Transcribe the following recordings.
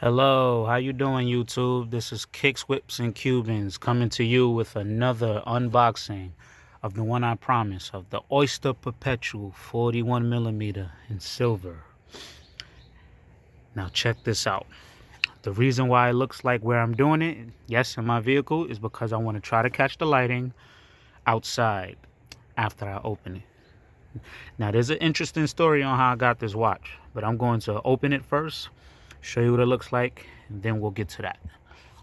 Hello, how you doing, YouTube? This is Kicks, Whips, and Cubans coming to you with another unboxing of the one I promised, of the Oyster Perpetual 41 millimeter in silver. Now check this out. The reason why it looks like where I'm doing it, yes, in my vehicle, is because I want to try to catch the lighting outside after I open it. Now there's an interesting story on how I got this watch, but I'm going to open it first, show you what it looks like, and then we'll get to that.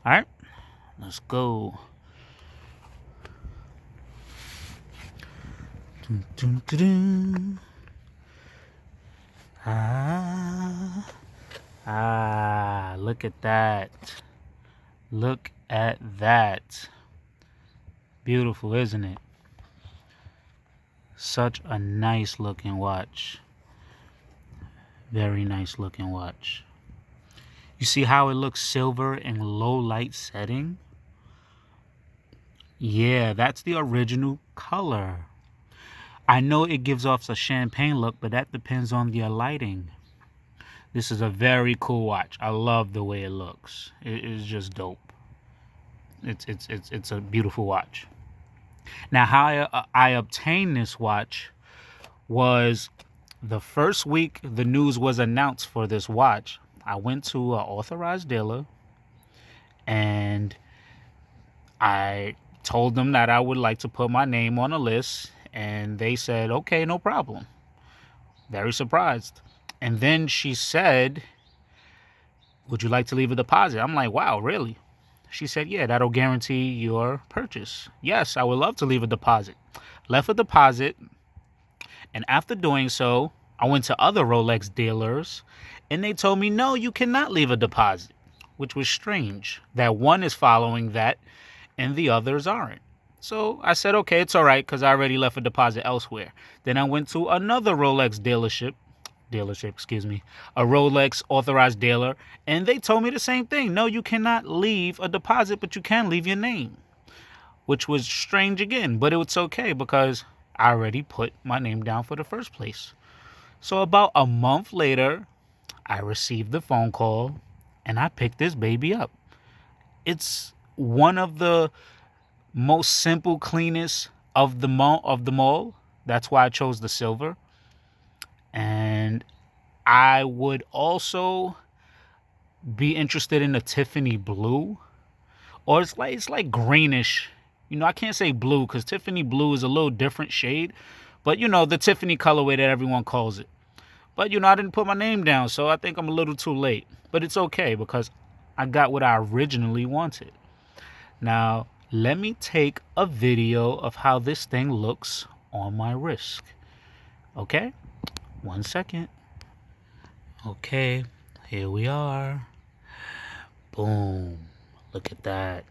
All right, let's go. Dun, dun, dun, dun. Look at that. Look at that. Beautiful, isn't it? Such a nice looking watch. Very nice looking watch. You see how it looks silver in low light setting? Yeah, that's the original color. I know it gives off a champagne look, but that depends on the lighting. This is a very cool watch. I love the way it looks. It is just dope. It's a beautiful watch. Now, how I obtained this watch was the first week the news was announced for this watch. I went to an authorized dealer and I told them that I would like to put my name on a list, and they said, okay, no problem. Very surprised. And then she said, would you like to leave a deposit? I'm like, wow, really? She said, yeah, that'll guarantee your purchase. Yes, I would love to leave a deposit. Left a deposit, and after doing so, I went to other Rolex dealers, and they told me, no, you cannot leave a deposit, which was strange. That one is following that, and the others aren't. So I said, okay, it's all right, because I already left a deposit elsewhere. Then I went to another Rolex dealership, a Rolex authorized dealer, and they told me the same thing. No, you cannot leave a deposit, but you can leave your name, which was strange again, but it's okay because I already put my name down for the first place. So about a month later, I received the phone call and I picked this baby up. It's one of the most simple, cleanest of the mall. That's why I chose the silver. And I would also be interested in the Tiffany blue, or it's like greenish. I can't say blue because Tiffany blue is a little different shade, but the Tiffany colorway that everyone calls it. But I didn't put my name down, so I think I'm a little too late. But it's okay because I got what I originally wanted. Now, let me take a video of how this thing looks on my wrist. Okay? 1 second. Okay, here we are. Boom. Look at that.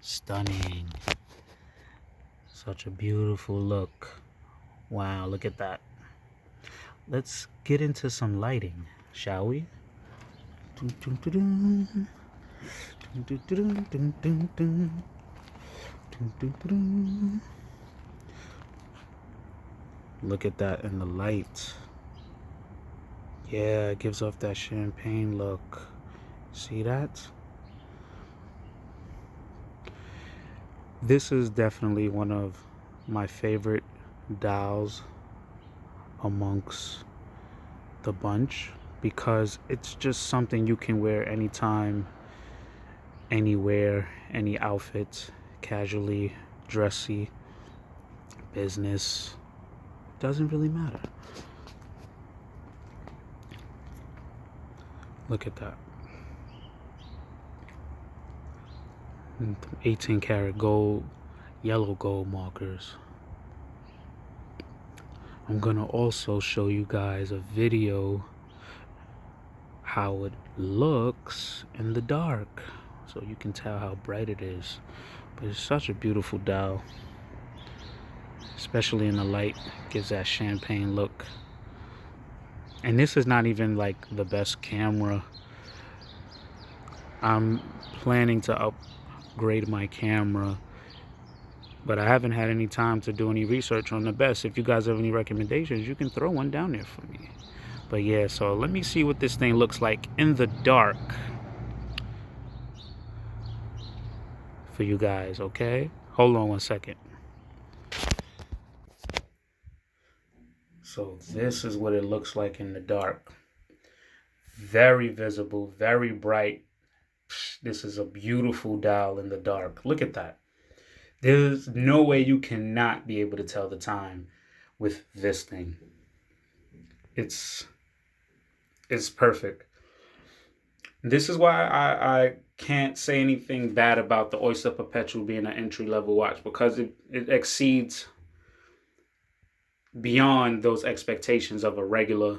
Stunning. Such a beautiful look. Wow, look at that. Let's get into some lighting, shall we? Look at that in the light. Yeah, it gives off that champagne look. See that? This is definitely one of my favorite dials amongst the bunch because it's just something you can wear anytime, anywhere, any outfit, casually, dressy, business. Doesn't really matter. Look at that. 18 karat gold, yellow gold markers. I'm gonna also show you guys a video how it looks in the dark so you can tell how bright it is. But it's such a beautiful dial, especially in the light. Gives that champagne look. And this is not even like the best camera. I'm planning to upgrade my camera, but I haven't had any time to do any research on the best. If you guys have any recommendations, you can throw one down there for me. But yeah, so let me see what this thing looks like in the dark for you guys, okay? Hold on one second. So this is what it looks like in the dark. Very visible, very bright. This is a beautiful dial in the dark. Look at that. There's no way you cannot be able to tell the time with this thing. It's perfect. This is why I can't say anything bad about the Oyster Perpetual being an entry-level watch, because it exceeds beyond those expectations of a regular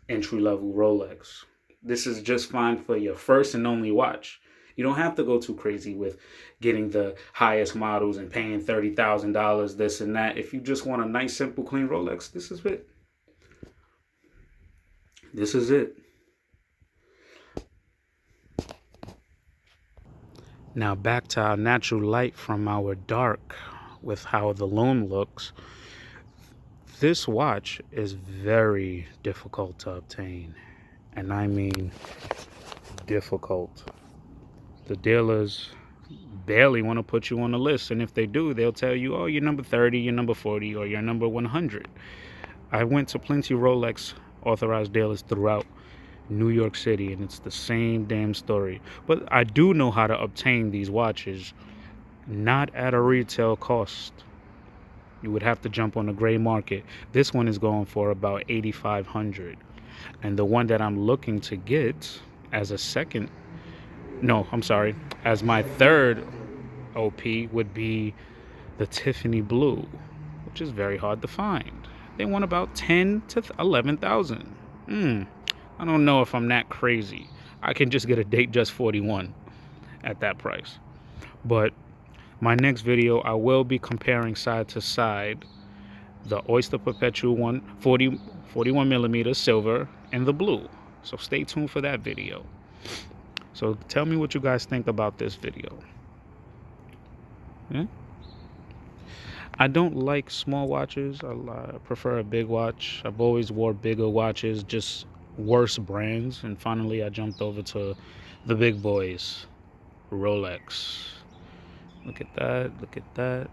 entry-level Rolex. This is just fine for your first and only watch. You don't have to go too crazy with getting the highest models and paying $30,000, this and that. If you just want a nice, simple, clean Rolex, this is it. This is it. Now back to our natural light from our dark with how the lume looks. This watch is very difficult to obtain. And I mean difficult. The dealers barely want to put you on the list. And if they do, they'll tell you, oh, you're number 30, you're number 40, or you're number 100. I went to plenty of Rolex authorized dealers throughout New York City, and it's the same damn story. But I do know how to obtain these watches, not at a retail cost. You would have to jump on the gray market. This one is going for about $8,500, and the one that I'm looking to get as a second, no, I'm sorry, as my third OP would be the Tiffany Blue, which is very hard to find. They want about 10 to 11,000. I don't know if I'm that crazy. I can just get a Datejust 41 at that price. But my next video, I will be comparing side to side the Oyster Perpetual 41 millimeter silver and the blue. So stay tuned for that video. So tell me what you guys think about this video. Yeah? I don't like small watches. I prefer a big watch. I've always wore bigger watches, just worse brands. And finally, I jumped over to the big boys, Rolex. Look at that. Look at that.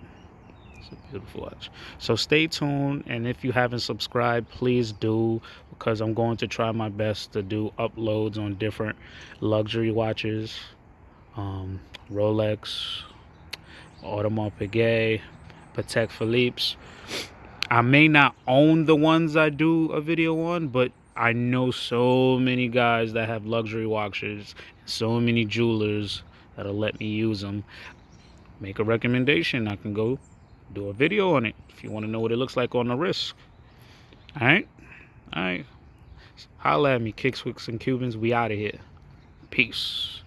It's a beautiful watch. So stay tuned. And if you haven't subscribed, please do, because I'm going to try my best to do uploads on different luxury watches. Rolex, Audemars Piguet, Patek Philippe's. I may not own the ones I do a video on, but I know so many guys that have luxury watches, so many jewelers that'll let me use them. Make a recommendation. I can go do a video on it if you want to know what it looks like on the wrist. All right? All right. Holla at me, Kicks, Wicks, and Cubans. We out of here. Peace.